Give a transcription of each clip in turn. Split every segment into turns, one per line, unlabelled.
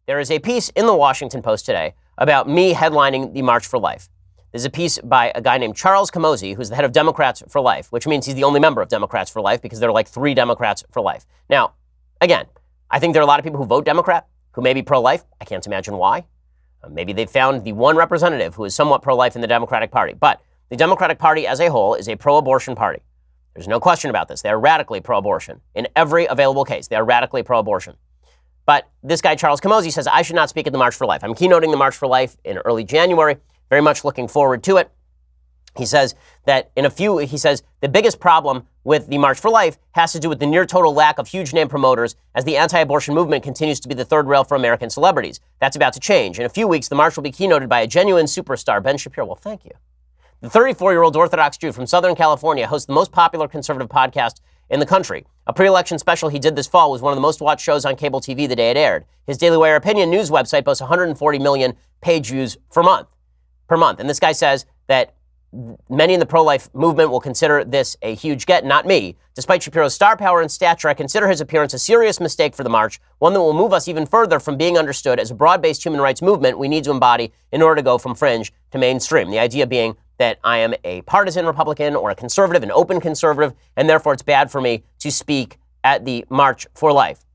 there is a piece in the Washington Post today about me headlining the March for Life. There's a piece by a guy named Charles Camozzi, who's the head of Democrats for Life, which means he's the only member of Democrats for Life because there are like 3 Democrats for Life. Now, again, I think there are a lot of people who vote Democrat who may be pro-life. I can't imagine why. Maybe they found the one representative who is somewhat pro-life in the Democratic Party. But the Democratic Party as a whole is a pro-abortion party. There's no question about this. They are radically pro-abortion. In every available case, they are radically pro-abortion. But this guy, Charles Camozzi, says I should not speak at the March for Life. I'm keynoting the March for Life in early January. Very much looking forward to it. He says that the biggest problem with the March for Life has to do with the near total lack of huge name promoters as the anti-abortion movement continues to be the third rail for American celebrities. That's about to change. In a few weeks, the march will be keynoted by a genuine superstar, Ben Shapiro. Well, thank you. The 34-year-old Orthodox Jew from Southern California hosts the most popular conservative podcast in the country. A pre-election special he did this fall was one of the most watched shows on cable TV the day it aired. His Daily Wire opinion news website boasts 140 million page views per month. And this guy says that many in the pro-life movement will consider this a huge get, not me. Despite Shapiro's star power and stature, I consider his appearance a serious mistake for the march, one that will move us even further from being understood as a broad-based human rights movement we need to embody in order to go from fringe to mainstream. The idea being that I am a partisan Republican or a conservative, an open conservative, and therefore it's bad for me to speak at the March for Life.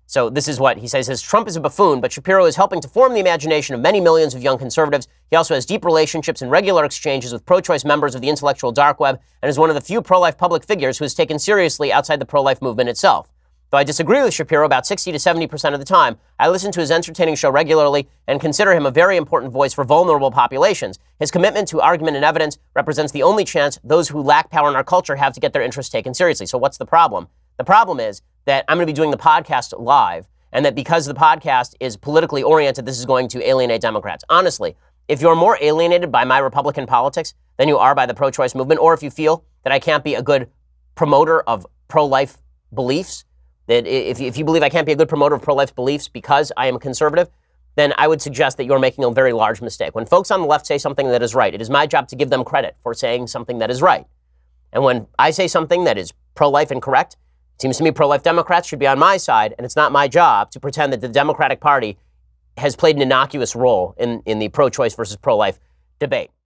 So this is what he says. Trump is a buffoon, but Shapiro is helping to form the imagination of many millions of young conservatives. He also has deep relationships and regular exchanges with pro-choice members of the intellectual dark web and is one of the few pro-life public figures who is taken seriously outside the pro-life movement itself. Though I disagree with Shapiro about 60 to 70% of the time, I listen to his entertaining show regularly and consider him a very important voice for vulnerable populations. His commitment to argument and evidence represents the only chance those who lack power in our culture have to get their interests taken seriously. So what's the problem? The problem is that I'm going to be doing the podcast live, and that because the podcast is politically oriented, this is going to alienate Democrats. Honestly, if you're more alienated by my Republican politics than you are by the pro-choice movement, or if you feel that I can't be a good promoter of pro-life beliefs, that if you believe I can't be a good promoter of pro-life beliefs because I am conservative, then I would suggest that you're making a very large mistake. When folks on the left say something that is right, it is my job to give them credit for saying something that is right. And when I say something that is pro-life and correct, it seems to me pro-life Democrats should be on my side, and it's not my job to pretend that the Democratic Party has played an innocuous role in the pro-choice versus pro-life debate.